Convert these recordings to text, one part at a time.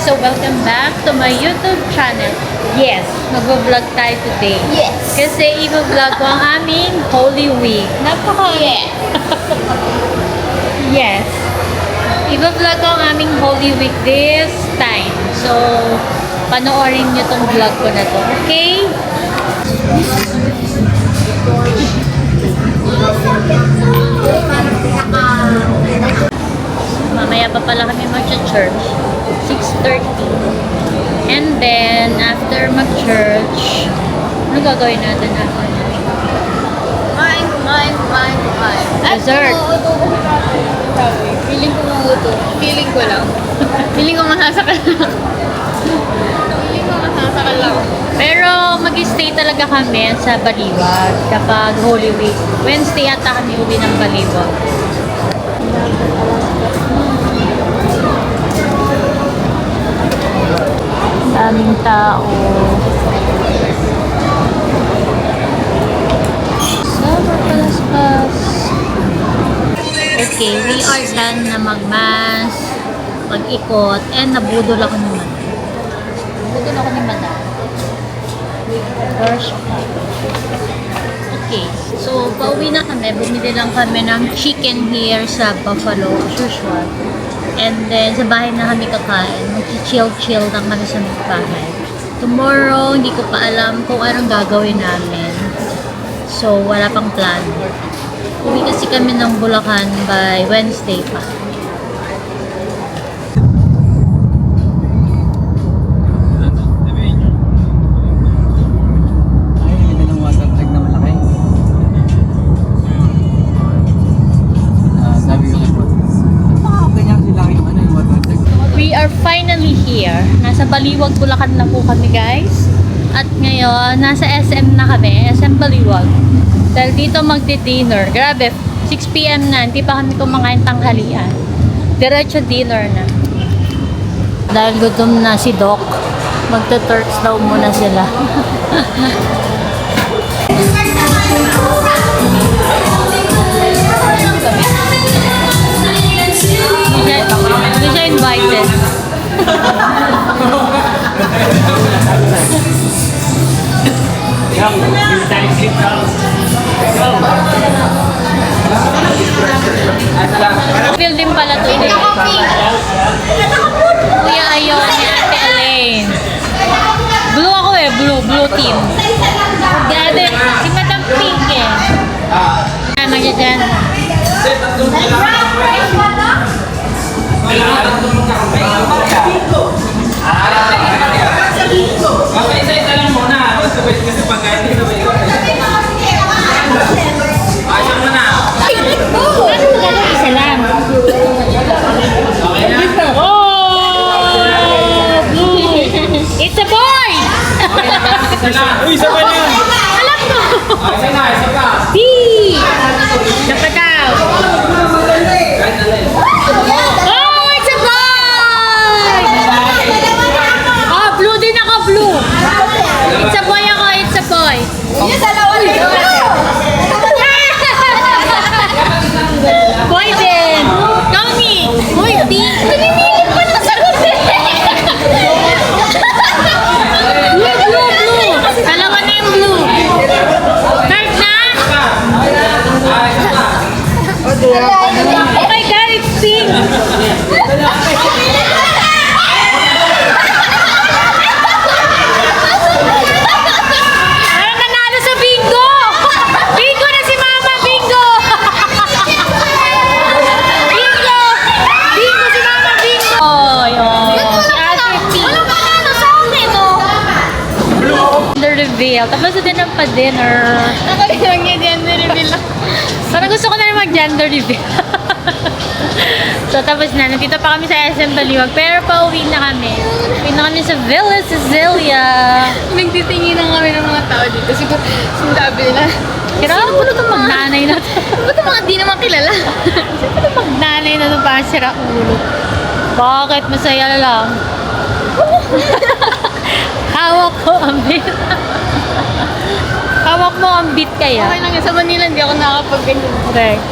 So welcome back to my YouTube channel. Yes, mag-vlog tayo today. Yes. Kasi i-vlog ko ang aming Holy Week. Yes. I-vlog ko ang aming Holy Week this time. So, panoorin nyo tong vlog ko na to. Okay? Mamaya pa pala kami mag-church. 6:30. And then, after mag-church, ano gagawin natin after Kumain. Dessert. Feeling ko maguto. Feeling ko lang. Feeling ko masasakal lang. Pero mag-stay talaga kami sa Baliwag kapag Holy Week. Wednesday ata kami uwi ng Baliwag. Daming tao. Sobrang palaspas. Okay, we are done na mag-mass, mag-ikot, and nabudol ako ni Madam. First part. Okay, so pauwi na kami. Bumili lang kami ng chicken here sa Buffalo, as usual. And then, sa bahay na kami kakain. Mag-chill-chill lang kami sa bahay. Tomorrow, hindi ko pa alam kung anong gagawin namin. So, wala pang plan. Uwi kasi kami ng Bulacan by Wednesday pa. We are finally here. Nasa Baliwag, Bulacan na po kami, guys. At ngayon, nasa SM na kami. SM Baliwag. Dahil dito magdi-dinner. Grabe, 6 PM na. Hindi pa kami kumakain tanghalian. Diretso dinner na. Dahil gutom na si Doc, magta-turks daw muna sila. Hindi siya invited. Feel din pala to eh. Kuya ayaw ni Ate Elaine. Blue ako eh, blue team. Grabe, si Madam Pink eh. Ano niya dyan? Isa-isa lang muna. Sabay kasi pagkain dito. Ayos mo na. Isa lang. Okay na? Oh! Blue! It's a boy! Isa lang. Uy, sabay na yun. Alam ko! Isa na, isa ka. B! Dapat daw. Oh, it's a boy! Oh, blue din ako, blue. It's a boy ako, it's a boy. Yung dalawa dito. Boy din. Tommy. Boy, pink. Naninilig pa na sa blue, blue. Dalawa na yung blue. Start na. Oh my God, it's pink. Parang nanalo sa bingo. Bingo na si Mama, bingo. Bingo. Bingo si Mama, bingo. Oh, si Ate Pink. Ano ba ano sa akin, oh? Gender reveal. Tapos na din ang pa-dinner. Nakalilang niya gender reveal. Parang gusto ko na rin mag-gender reveal. So, tapos na. Nandito pa kami sa SM Baliwag. Pero pauwi na kami. Uwi na kami sa Villa Cecilia. Nagtitingin na kami ng mga tao dito. Siguro, sindabi nila. Kira ano ba itong magnanay na to? Ba't ang mga di naman kilala? Sino itong magnanay na to? Parang sira ulo. Bakit? Masaya lang. Hawak ko ang bit. Hawak mo ang bit kaya. Okay lang yun. Sa Manila, hindi ako nakakapag-ganyan. Correct.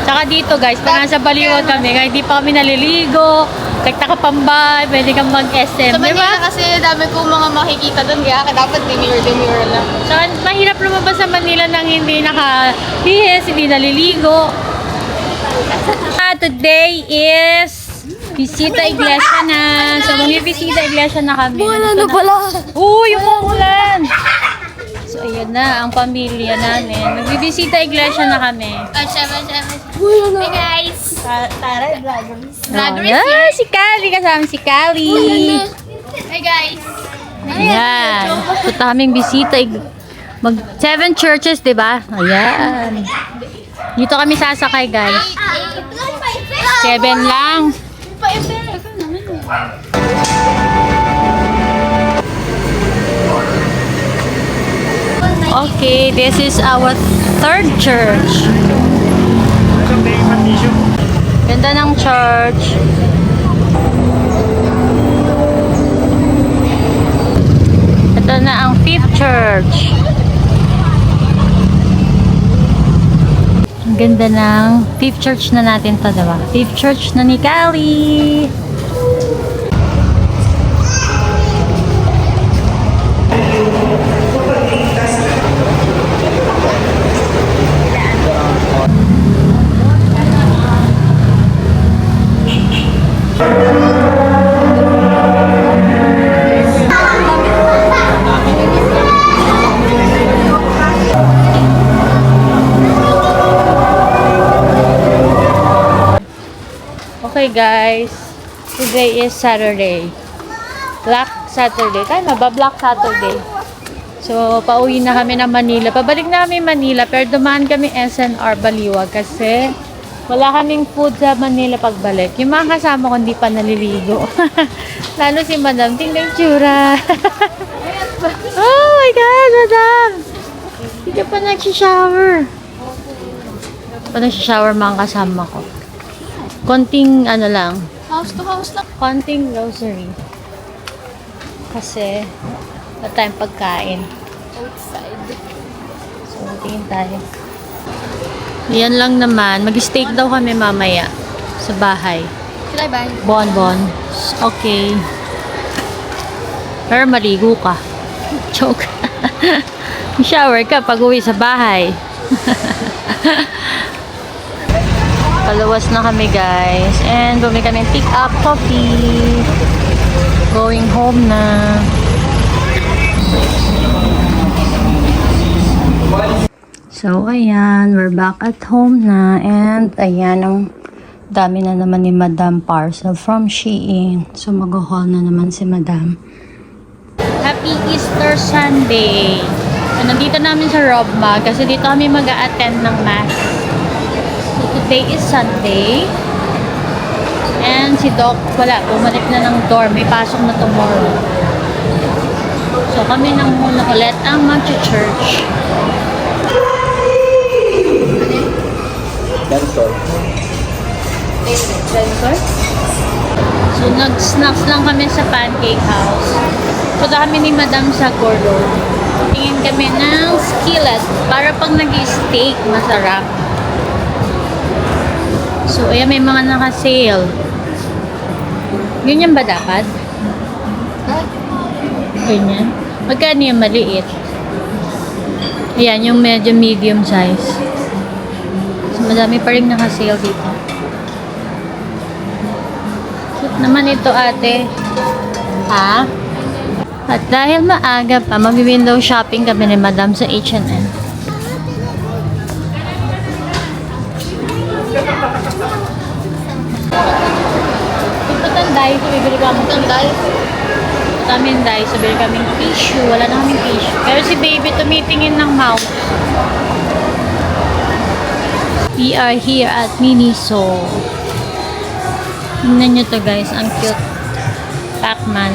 Tsaka dito guys, pag nasa Baliwag kami, kahit di pa kami naliligo, Dagta ka pambay, pwede kang mag-SM, Sa di Manila ba? kasi dami kong mga makikita doon, kaya dapat demure lang. So, mahirap lumabas sa Manila nang hindi nakahihis, hindi naliligo. Today is Bisita Iglesia na. So, mag-bisita Iglesia na kami. Wala na pala. Uy, umuulan! So, ayan na, ang pamilya namin. Magbibisita Iglesia na kami. Hey guys! Tara, vloggers. Vloggers Oh, here. si Kali, kasama si Kali. Hey guys! Ayan. Punta kaming bisita. Mag 7 churches, di ba? Ayan. Dito kami sasakay, guys. 7 lang. Okay, this is our third church. Ganda ng church. Ito na ang fifth church. Ang ganda ng fifth church na natin to, diba? Fifth church na ni Kali. Okay guys, today is Saturday. Black Saturday. Tama ba? Black Saturday. So, pauwi na kami ng Manila. Pabalik na kami Manila, pero dumaan kami SNR Baliwag kasi wala kaming food sa Manila pagbalik. Yung mga kasama ko hindi pa naliligo. Lalo si Madam. Tingnan yung tsura. Oh my God, Madam! Hindi ka pa nagsishower. Pa nagsishower mga kasama ko. Konting ano lang. House to house lang. Konting grocery. Kasi wala tayong pagkain. Outside. So, tingin tayo. Yan lang naman. Mag-steak daw kami mamaya sa bahay. Should I buy? Bonbon. Okay. Pero maligo ka. Joke. Shower ka pag uwi sa bahay. Paluwas na kami guys. And bumili kami pick up coffee. Going home na. So ayan, we're back at home na. And ayan, ang dami na naman ni Madam parcel from Shein. So mag-haul na naman si Madam. Happy Easter Sunday! So, nandito namin sa Robma kasi dito kami mag-a-attend ng Mass. So, today is Sunday. And si Doc, wala, bumalik na ng dorm. May pasok na tomorrow. So, kami nang muna ulit ang mag-church. Densor. So, nag-snacks lang kami sa Pancake House. Punta kami ni Madam sa Gordo. Tingin kami ng skillet para pag nag-steak, masarap. So, ayan, may mga naka-sale. Ganyan ba dapat? Ganyan. Magkano yung maliit? Ayan, yung medyo medium size. So, madami pa rin naka-sale dito. Cute naman ito, ate. Ha? At dahil maaga pa, mag-window shopping kami ni Madam sa H&M. Tanday, so bibili kami tanday. Taming day, so bibili kami tissue. Wala na kaming tissue. Pero si baby tumitingin ng mouse. We are here at Miniso. Tingnan nyo to guys, ang cute. Pac-Man.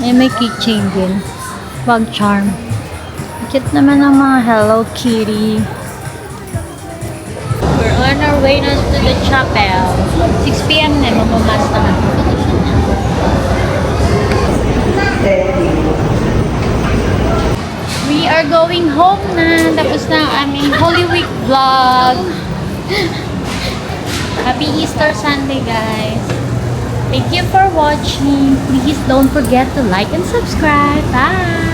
May keychain din. Wag charm. Cute naman ang mga Hello Kitty. We're on our way na to the chapel. 6 p.m. na, mamamas na kami. We are going home na. Tapos na ang aming Holy Week vlog. Happy Easter Sunday, guys. Thank you for watching. Please don't forget to like and subscribe. Bye!